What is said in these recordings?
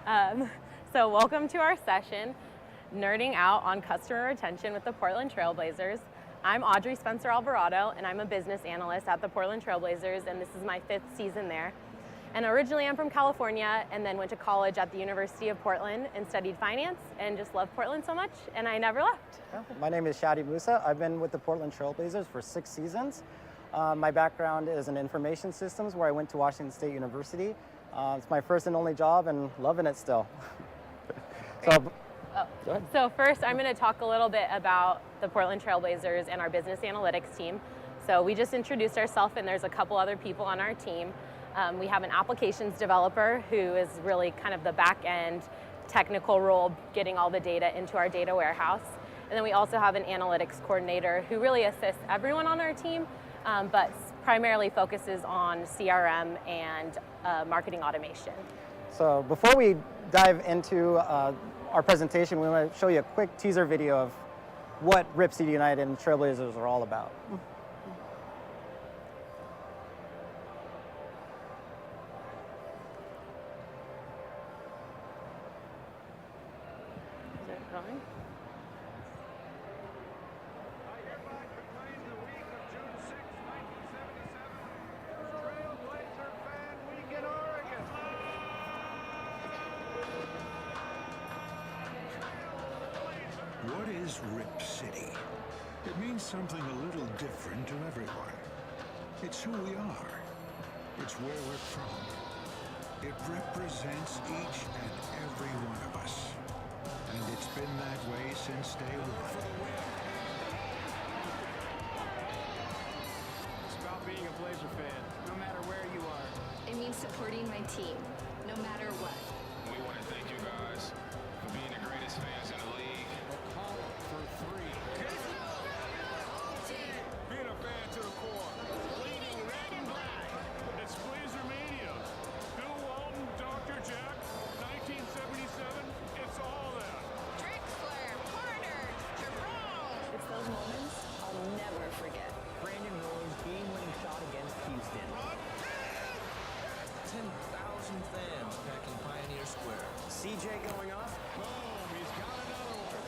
So welcome to our session, Nerding Out on Customer Retention with the Portland Trailblazers. I'm Audrey Spencer Alvarado, and I'm a business analyst at the Portland Trailblazers, and this is my 5th season there. And originally I'm from California, and then went to college at the University of Portland and studied finance, and just love Portland so much, and I never left. My name is Shadi Musa. I've been with the Portland Trailblazers for 6 seasons. My background is in information systems, where I went to Washington State University. It's my first and only job, and loving it still. So first, I'm going to talk a little bit about the Portland Trailblazers and our business analytics team. So we just introduced ourselves, and there's a couple other people on our team. We have an applications developer who is really kind of the back-end technical role, getting all the data into our data warehouse. And then we also have an analytics coordinator who really assists everyone on our team, but primarily focuses on CRM and marketing automation. So before we dive into our presentation, we want to show you a quick teaser video of what Rip City United and Trailblazers are all about. Is it going? What is Rip City? It means something a little different to everyone. It's who we are. It's where we're from. It represents each and every one of us. And it's been that way since day one. It's about being a Blazer fan, no matter where you are. It means supporting my team, no matter what. We want to thank you guys for being the greatest fans in the league. Call it for 3. Being a fan to the core. Bleeding red and black. It's Blazer Mania. Bill Walton, Dr. Jack, 1977. It's all that. Drexler, Carter, Jerome. It's those moments I'll never forget. Brandon Miller's game-winning shot against Houston. 10,000 fans packing Pioneer Square. CJ going off. Boom, he's got another one.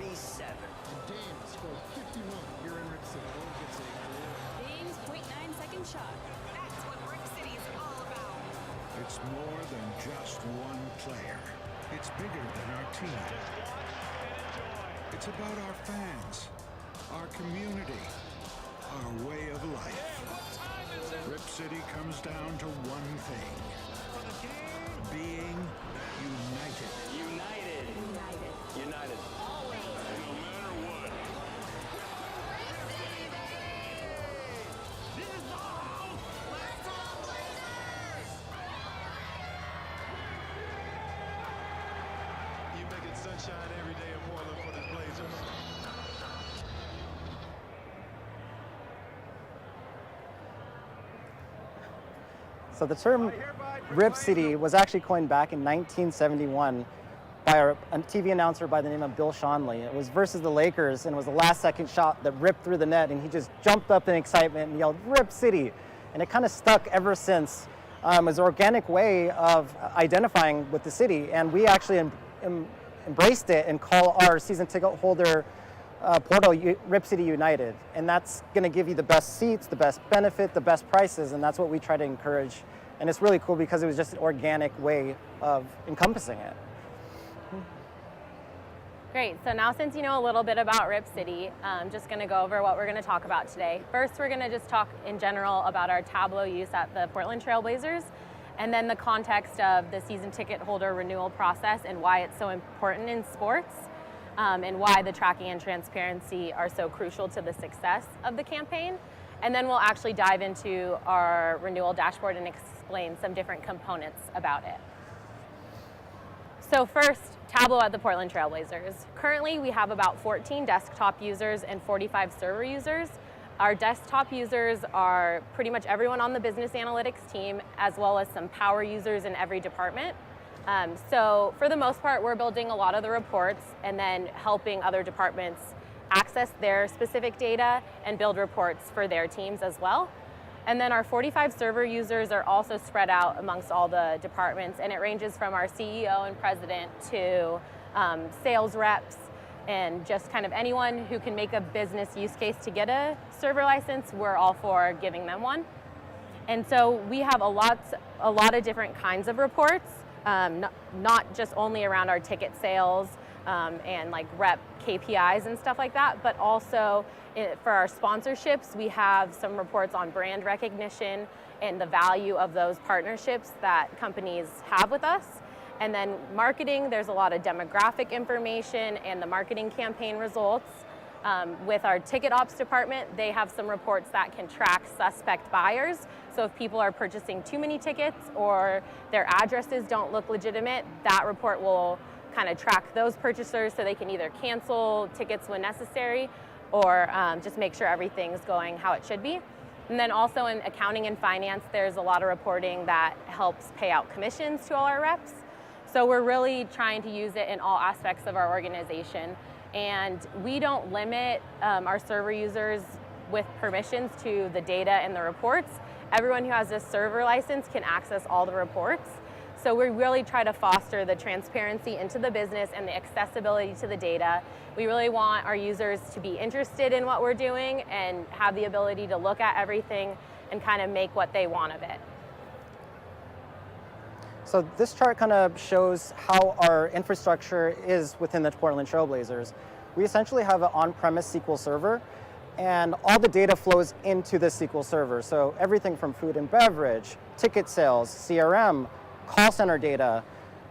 37. And Dame scored 51 here in Rip City. Dame's .9-second shot. That's what Rip City is all about. It's more than just one player. It's bigger than our team. It's about our fans, our community, our way of life. Rip City comes down to one thing: being united. United. United. United. No matter what. This is the house. Let's go Blazers! You make it sunshine every day in Portland for the Blazers. So the term Rip City was actually coined back in 1971 by a TV announcer by the name of Bill Schonely. It was versus the Lakers, and it was the last-second shot that ripped through the net, and he just jumped up in excitement and yelled, "Rip City!" And it kind of stuck ever since as an organic way of identifying with the city. And we actually embraced it and call our season ticket holder portal Rip City United. And that's going to give you the best seats, the best benefit, the best prices, and that's what we try to encourage. And it's really cool because it was just an organic way of encompassing it. Great, so now since you know a little bit about Rip City, I'm just going to go over what we're going to talk about today. First, we're going to just talk in general about our Tableau use at the Portland Trailblazers, and then the context of the season ticket holder renewal process and why it's so important in sports, and why the tracking and transparency are so crucial to the success of the campaign. And then we'll actually dive into our renewal dashboard and explain some different components about it. So first, Tableau at the Portland Trailblazers. Currently, we have about 14 desktop users and 45 server users. Our desktop users are pretty much everyone on the business analytics team, as well as some power users in every department. So for the most part, we're building a lot of the reports and then helping other departments access their specific data and build reports for their teams as well. And then our 45 server users are also spread out amongst all the departments, and it ranges from our CEO and president to sales reps and just kind of anyone who can make a business use case to get a server license. We're all for giving them one. And so we have a lot of different kinds of reports, not just only around our ticket sales and like rep KPIs and stuff like that, but also for our sponsorships, we have some reports on brand recognition and the value of those partnerships that companies have with us. And then marketing, there's a lot of demographic information and the marketing campaign results. With our ticket ops department, they have some reports that can track suspect buyers. So if people are purchasing too many tickets or their addresses don't look legitimate, that report will kind of track those purchasers so they can either cancel tickets when necessary or just make sure everything's going how it should be. And then also in accounting and finance, there's a lot of reporting that helps pay out commissions to all our reps. So we're really trying to use it in all aspects of our organization. And we don't limit our server users with permissions to the data and the reports. Everyone who has a server license can access all the reports. So we really try to foster the transparency into the business and the accessibility to the data. We really want our users to be interested in what we're doing and have the ability to look at everything and kind of make what they want of it. So this chart kind of shows how our infrastructure is within the Portland Trailblazers. We essentially have an on-premise SQL server, and all the data flows into the SQL server. So everything from food and beverage, ticket sales, CRM, call center data,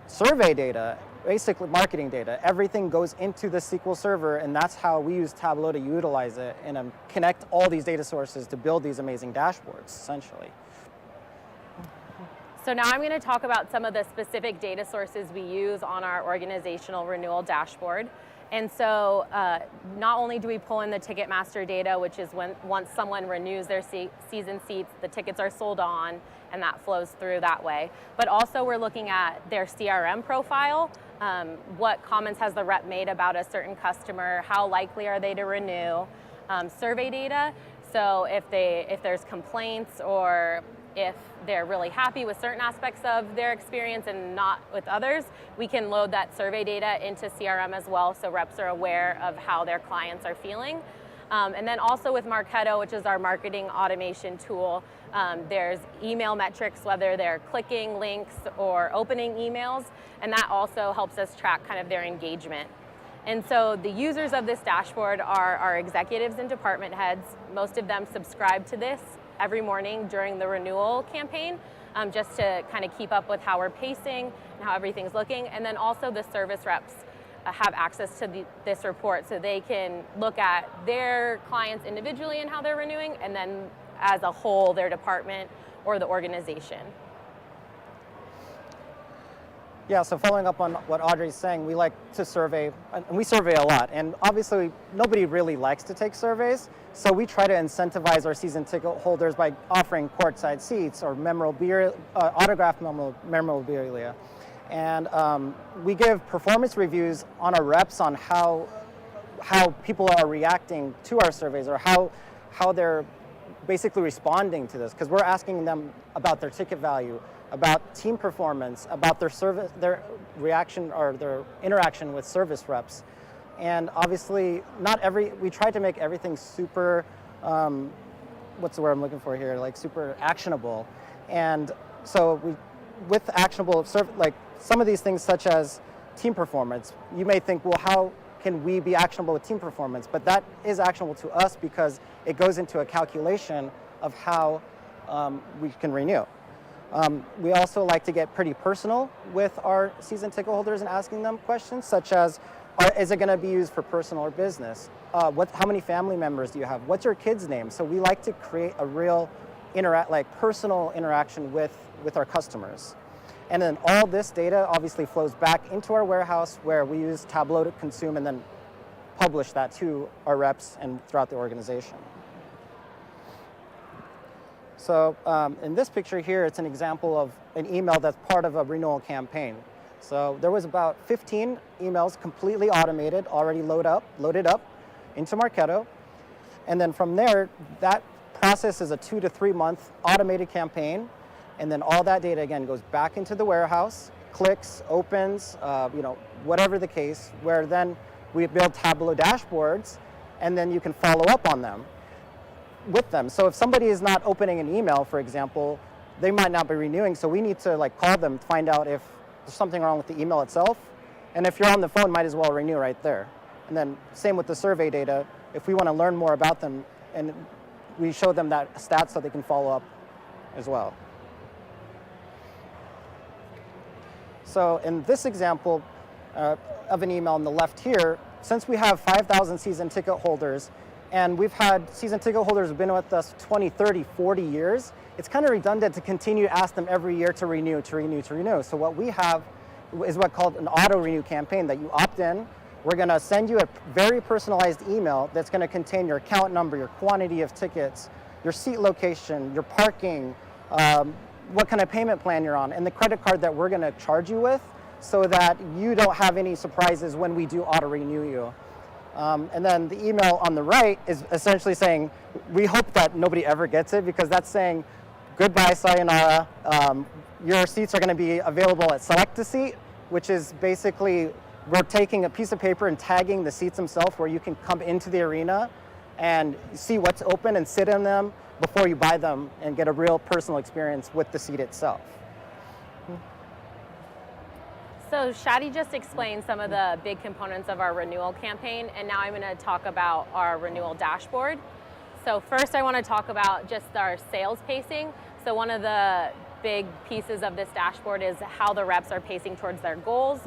survey data, basically marketing data, everything goes into the SQL server, and that's how we use Tableau to utilize it and connect all these data sources to build these amazing dashboards, essentially. So now I'm going to talk about some of the specific data sources we use on our Organizational Renewal Dashboard. And so not only do we pull in the Ticketmaster data, which is when once someone renews their season seats, the tickets are sold on, and that flows through that way. But also we're looking at their CRM profile, what comments has the rep made about a certain customer, how likely are they to renew, survey data. So if there's complaints or if they're really happy with certain aspects of their experience and not with others, we can load that survey data into CRM as well, so reps are aware of how their clients are feeling. And then also with Marketo, which is our marketing automation tool, there's email metrics, whether they're clicking links or opening emails, and that also helps us track kind of their engagement. And so the users of this dashboard are our executives and department heads. Most of them subscribe to this every morning during the renewal campaign, just to kind of keep up with how we're pacing and how everything's looking. And then also the service reps have access to this report, so they can look at their clients individually and how they're renewing, and then as a whole, their department or the organization. Yeah, so following up on what Audrey's saying, we like to survey, and we survey a lot, and obviously nobody really likes to take surveys, so we try to incentivize our season ticket holders by offering courtside seats or autographed memorabilia. And we give performance reviews on our reps on how people are reacting to our surveys, or how they're basically responding to this, because we're asking them about their ticket value, about team performance, about their reaction or their interaction with service reps. And obviously we try to make everything super, what's the word I'm looking for here, like super actionable. And so with actionable, like some of these things such as team performance, you may think, well, how can we be actionable with team performance? But that is actionable to us because it goes into a calculation of how we can renew. We also like to get pretty personal with our season ticket holders and asking them questions such as, is it going to be used for personal or business? How many family members do you have? What's your kid's name? So we like to create a real personal interaction with our customers. And then all this data obviously flows back into our warehouse, where we use Tableau to consume and then publish that to our reps and throughout the organization. So in this picture here, it's an example of an email that's part of a renewal campaign. So there was about 15 emails completely automated, already loaded up into Marketo. And then from there, that process is a 2 to 3 month automated campaign, and then all that data again goes back into the warehouse, clicks, opens, whatever the case, where then we build Tableau dashboards, and then you can follow up on them with them. So if somebody is not opening an email, for example, they might not be renewing, so we need to call them to find out if there's something wrong with the email itself. And if you're on the phone, might as well renew right there. And then same with the survey data. If we want to learn more about them, and we show them that stats so they can follow up as well. So in this example of an email on the left here, since we have 5,000 season ticket holders, and we've had season ticket holders who've been with us 20, 30, 40 years, it's kind of redundant to continue to ask them every year to renew. So what we have is what's called an auto-renew campaign that you opt in. We're going to send you a very personalized email that's going to contain your account number, your quantity of tickets, your seat location, your parking, what kind of payment plan you're on, and the credit card that we're going to charge you with, so that you don't have any surprises when we do auto-renew you. And then the email on the right is essentially saying, we hope that nobody ever gets it, because that's saying, goodbye, sayonara. Your seats are going to be available at Select a Seat, which is basically we're taking a piece of paper and tagging the seats themselves where you can come into the arena and see what's open and sit in them before you buy them and get a real personal experience with the seat itself. So Shadi just explained some of the big components of our renewal campaign, and now I'm going to talk about our renewal dashboard. So first I want to talk about just our sales pacing. So one of the big pieces of this dashboard is how the reps are pacing towards their goals.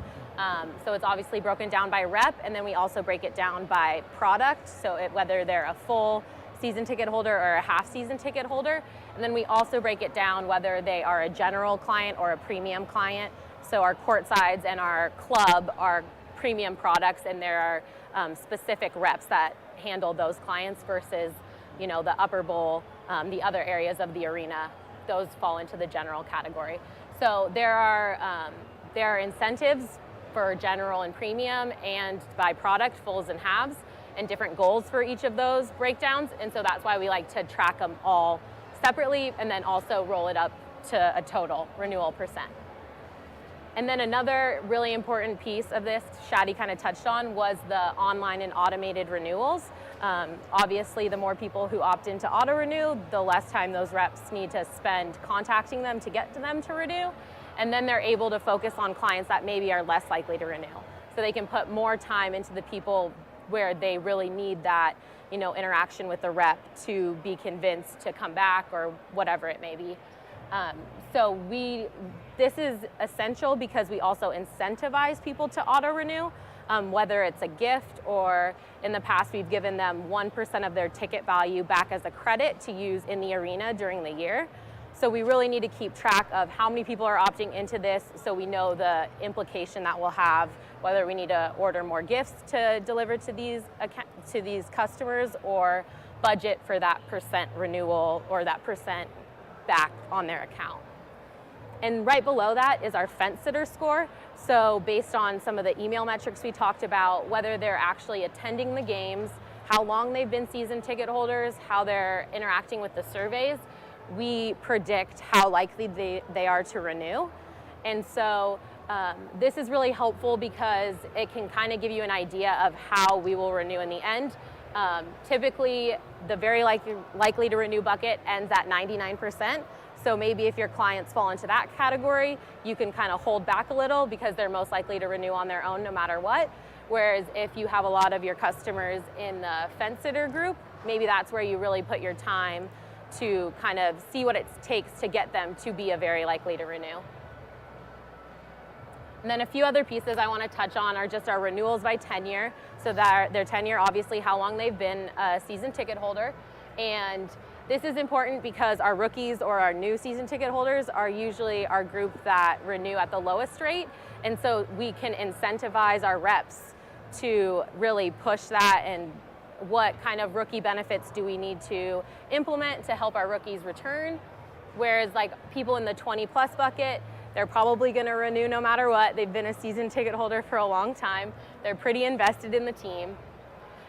So it's obviously broken down by rep, and then we also break it down by product, so whether they're a full season ticket holder or a half season ticket holder. And then we also break it down whether they are a general client or a premium client. So our courtsides and our club are premium products, and there are specific reps that handle those clients versus, the upper bowl, the other areas of the arena. Those fall into the general category. So there are incentives for general and premium, and by product, fulls and halves, and different goals for each of those breakdowns. And so that's why we like to track them all separately, and then also roll it up to a total renewal percent. And then another really important piece of this, Shadi kind of touched on, was the online and automated renewals. Obviously, the more people who opt into auto-renew, the less time those reps need to spend contacting them to get to them to renew. And then they're able to focus on clients that maybe are less likely to renew. So they can put more time into the people where they really need that, interaction with the rep to be convinced to come back or whatever it may be. So this is essential because we also incentivize people to auto-renew, whether it's a gift or in the past we've given them 1% of their ticket value back as a credit to use in the arena during the year. So we really need to keep track of how many people are opting into this, so we know the implication that we'll have, whether we need to order more gifts to deliver to these customers, or budget for that percent renewal or that percent back on their account. And right below that is our fence sitter score. So based on some of the email metrics we talked about, whether they're actually attending the games, how long they've been season ticket holders, how they're interacting with the surveys, we predict how likely they are to renew. And so this is really helpful because it can kind of give you an idea of how we will renew in the end. Typically, the very likely to renew bucket ends at 99%. So maybe if your clients fall into that category, you can kind of hold back a little because they're most likely to renew on their own no matter what. Whereas if you have a lot of your customers in the fence sitter group, maybe that's where you really put your time to kind of see what it takes to get them to be a very likely to renew. And then a few other pieces I want to touch on are just our renewals by tenure. So that their tenure, obviously how long they've been a season ticket holder. And this is important because our rookies or our new season ticket holders are usually our group that renew at the lowest rate. And so we can incentivize our reps to really push that, and what kind of rookie benefits do we need to implement to help our rookies return. Whereas like people in the 20 plus bucket, they're probably going to renew no matter what. They've been a season ticket holder for a long time. They're pretty invested in the team.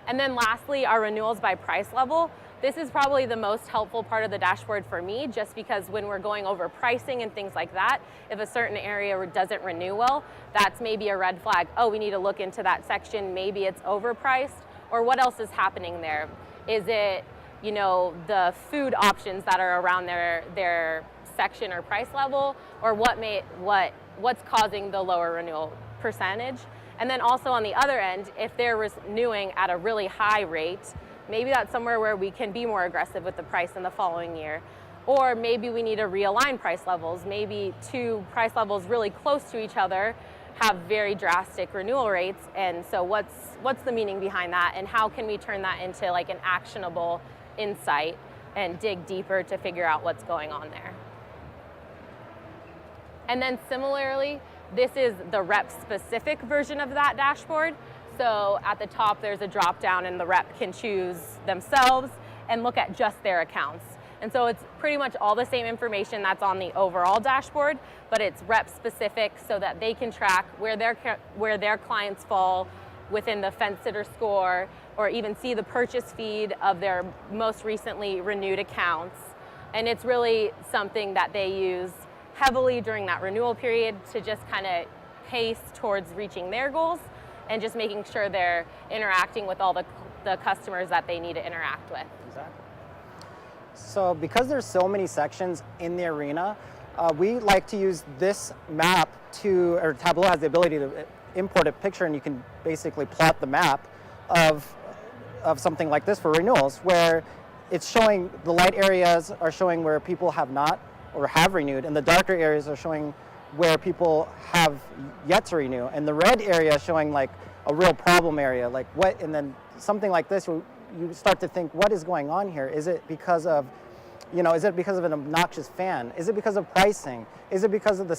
And then lastly, our renewals by price level. this is probably the most helpful part of the dashboard for me, just because when we're going over pricing and things like that, if a certain area doesn't renew well, that's maybe a red flag. Oh, we need to look into that section. Maybe it's overpriced, or what else is happening there? Is it, you know, the food options that are around their section or price level, or what's causing the lower renewal percentage? And then also on the other end, if they're renewing at a really high rate, maybe that's somewhere where we can be more aggressive with the price in the following year. Or maybe we need to realign price levels. Maybe two price levels really close to each other have very drastic renewal rates, and so what's the meaning behind that, and how can we turn that into like an actionable insight and dig deeper to figure out what's going on there. And then similarly, this is the rep specific version of that dashboard. So at the top there's a drop down and the rep can choose themselves and look at just their accounts. And so it's pretty much all the same information that's on the overall dashboard, but it's rep specific so that they can track where their clients fall within the fence sitter score, or even see the purchase feed of their most recently renewed accounts. And it's really something that they use heavily during that renewal period to just kind of pace towards reaching their goals and just making sure they're interacting with all the customers that they need to interact with. Exactly. So because there's so many sections in the arena, we like to use this map or Tableau has the ability to import a picture, and you can basically plot the map of something like this for renewals, where it's showing the light areas are showing where people have not or have renewed, and the darker areas are showing where people have yet to renew, and the red area showing like a real problem area, like what, and then something like this, you start to think, what is going on here? Is it because of, is it because of an obnoxious fan? Is it because of pricing? Is it because of the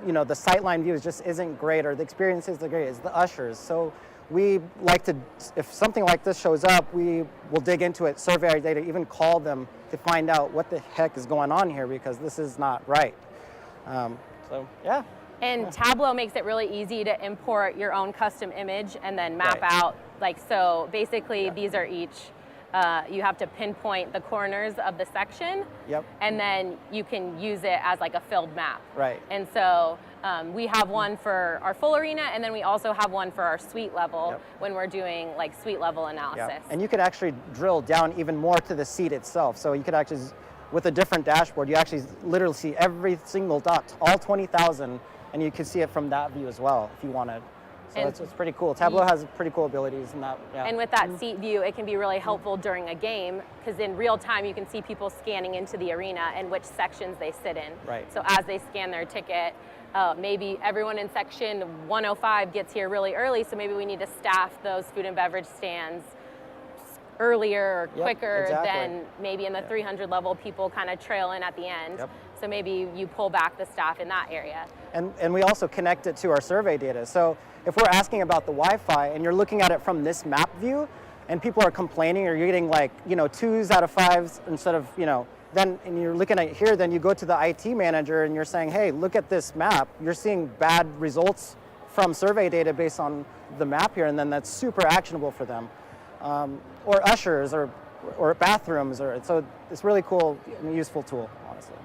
sightline views just isn't great, or the experience isn't great? It's the ushers. So we like to, if something like this shows up, we will dig into it, survey our data, even call them to find out what the heck is going on here, because this is not right. So yeah. And Tableau makes it really easy to import your own custom image and then map out. So basically these are each, you have to pinpoint the corners of the section. Yep. And then you can use it as like a filled map. Right. And so we have one for our full arena, and then we also have one for our suite level when we're doing like suite level analysis. Yep. And you could actually drill down even more to the seat itself. So you could actually, with a different dashboard, you actually literally see every single dot, all 20,000, and you can see it from that view as well if you wanted. So it's pretty cool. Tableau has pretty cool abilities in that. Yeah. And with that seat view, it can be really helpful during a game, because in real time you can see people scanning into the arena and which sections they sit in. Right. So as they scan their ticket, maybe everyone in section 105 gets here really early, so maybe we need to staff those food and beverage stands earlier or quicker than maybe in the 300 level people kind of trail in at the end. Yep. So maybe you pull back the staff in that area. And we also connect it to our survey data. So if we're asking about the Wi-Fi and you're looking at it from this map view, and people are complaining, or you're getting like 2s out of 5s instead of then, and you're looking at it here, then you go to the IT manager and you're saying, hey, look at this map. You're seeing bad results from survey data based on the map here, and then that's super actionable for them. Or ushers, or bathrooms, so it's really cool and useful tool, honestly.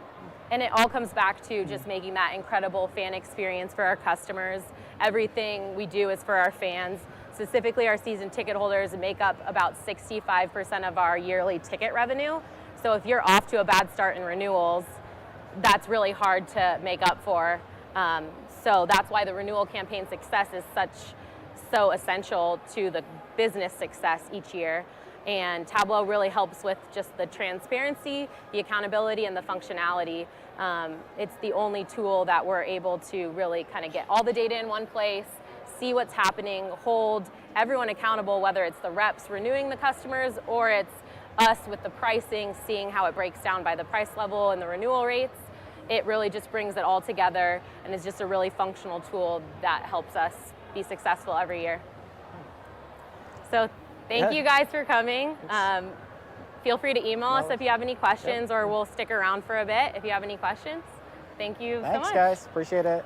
And it all comes back to just making that incredible fan experience for our customers. Everything we do is for our fans. Specifically, our season ticket holders make up about 65% of our yearly ticket revenue. So if you're off to a bad start in renewals, that's really hard to make up for. So that's why the renewal campaign success is so essential to the business success each year. And Tableau really helps with just the transparency, the accountability, and the functionality. It's the only tool that we're able to really kind of get all the data in one place, see what's happening, hold everyone accountable, whether it's the reps renewing the customers or it's us with the pricing, seeing how it breaks down by the price level and the renewal rates. It really just brings it all together, and is just a really functional tool that helps us be successful every year. So thank you guys for coming. Feel free to email us if you have any questions, or we'll stick around for a bit if you have any questions. Thank you so much. Thanks, guys. Appreciate it.